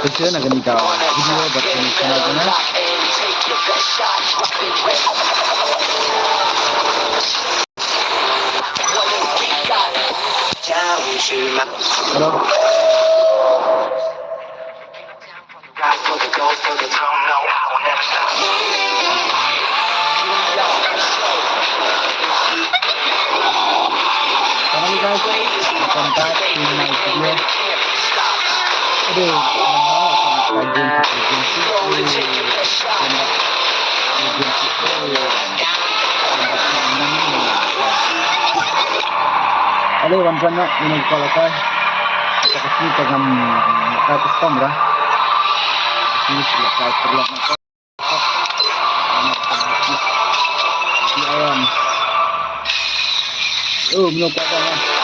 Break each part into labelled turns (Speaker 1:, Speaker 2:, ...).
Speaker 1: Kasi naganika video ba't channel ko na. Hello? Hello guys, welcome back to my video. Today, Halo, wansan na minagpalakay. Kasi kagam nakakastam ra. Kasi sila kahit perlak na ko. Di ayam. Oh, minum pada na.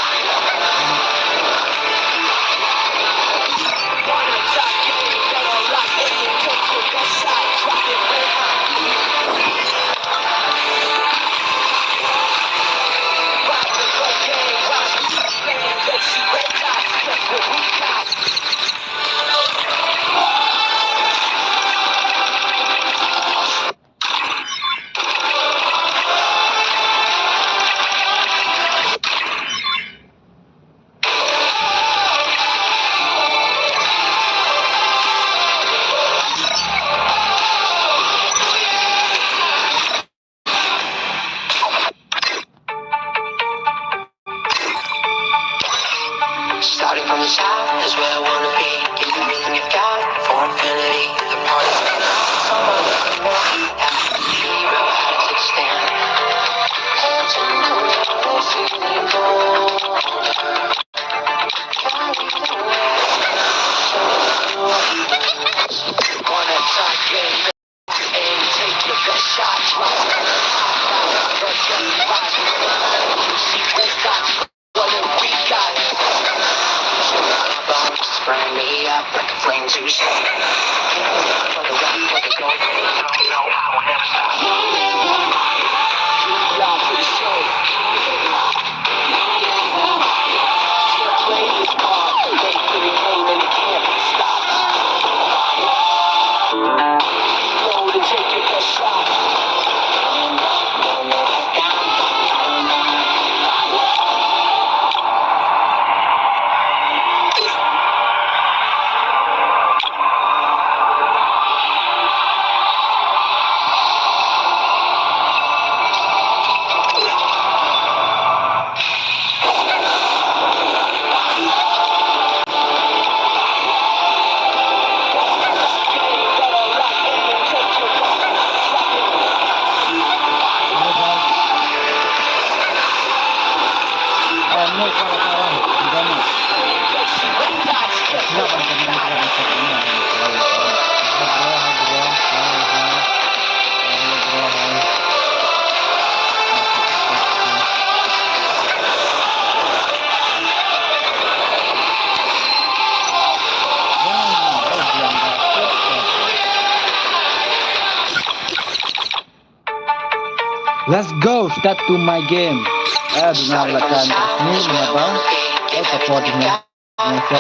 Speaker 2: Starting from the side is where I wanna be. Give everything you've got for infinity. The party's been on so much more. Hero, how does it stand? Hands in the air, feeling gold. Wanna talk game and take your best shot. Drop it. Secret dots, what have we got? Burn me up like a flame too strong. For the rock, for the gold, don't know how I never stop. Y'all for the show. Can't play this part. Wait for the game and it can't be stopped. Know to take your best shot.
Speaker 1: Let's go, start to my game. Dengar lakukan ini mengapa? Support ini. Let's go.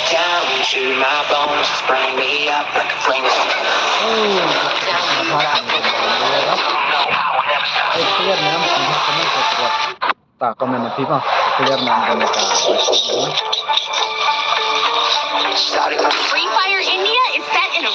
Speaker 2: Down to my bones, burn me up like a flame.
Speaker 1: Tak komen nanti mah, clear nama
Speaker 3: Free Fire India is set in a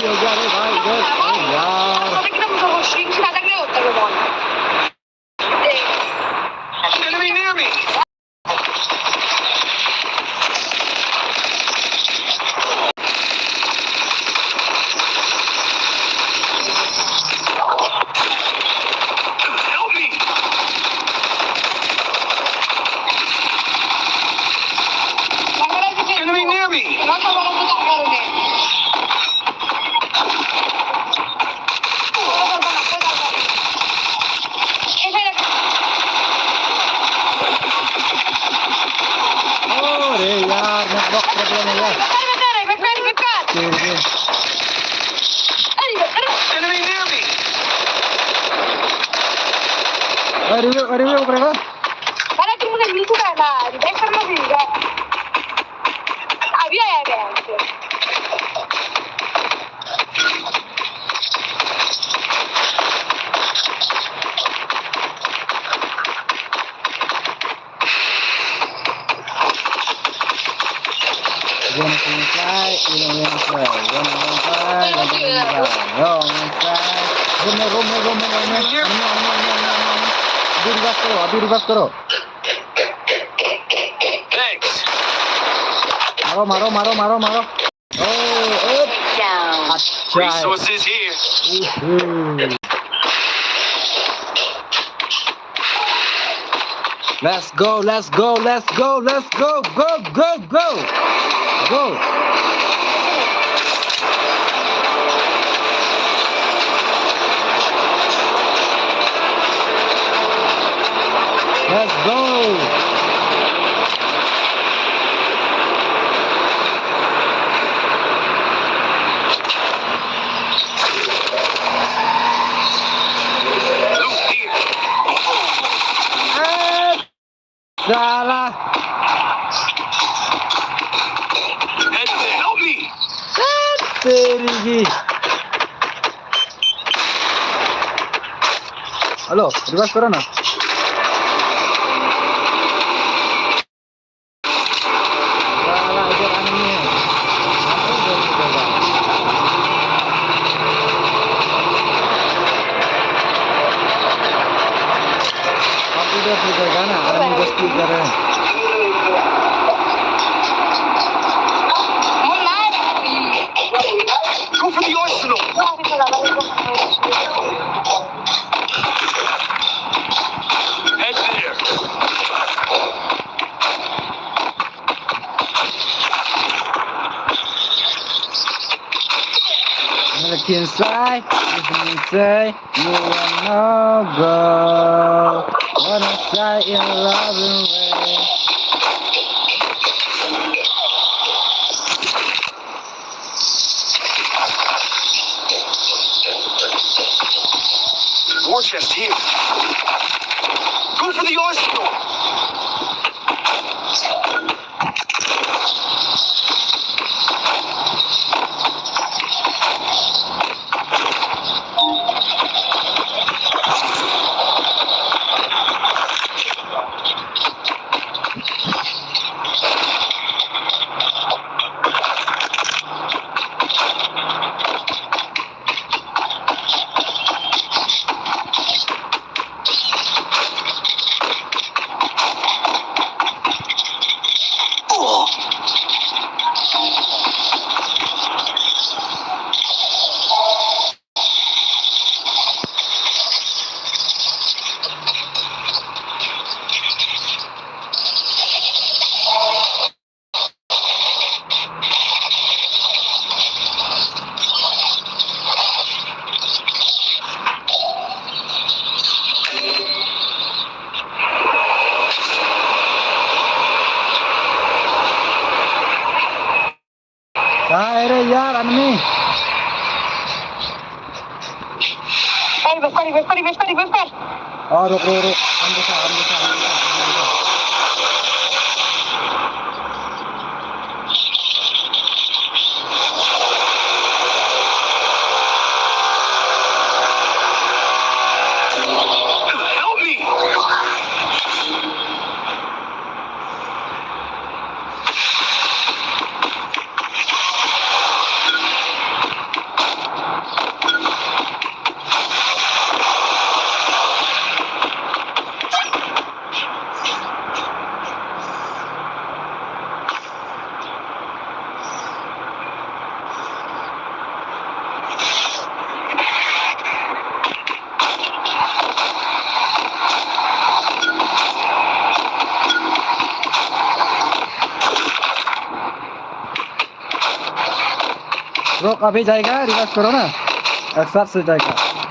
Speaker 1: गलती हो गया रे भाई इधर अरे यार
Speaker 2: Enemy near me! Help me! Enemy near me!
Speaker 1: अरे यार नेटवर्क प्रॉब्लम है यार ठीक है
Speaker 2: Enemy near me!
Speaker 1: रिव्यू करेगा
Speaker 3: अभी आया गया
Speaker 1: Wanna fly, you don't wanna fly. Wanna fly, you don't wanna fly. Oh, wanna fly. Rome. अभी रिवर्स करो.
Speaker 2: Thanks!
Speaker 1: मारो. Oh,
Speaker 3: down.
Speaker 1: अच्छा.
Speaker 2: Resources here!
Speaker 1: Uhuu. Let's go. Let's go.
Speaker 2: Loot here!
Speaker 1: Salah.
Speaker 2: Help me!
Speaker 1: तेरी की. Hello reverse करो ना. साला इधर आनी है. आप इधर जाएगा ना आर्मी रेस्क्यू कर रहे हैं.
Speaker 2: Go for the arsenal! Head there!
Speaker 1: Look inside, listen inside, you wanna go. Wanna fly in a loving way.
Speaker 2: War chest here! Go for the arsenal!
Speaker 1: कहाँ है रे यार आदमी? और रुक हम देखा
Speaker 2: Help me!
Speaker 1: रोक अभी जाएगा, रिवर्स करो ना, एक साथ से जाएगा।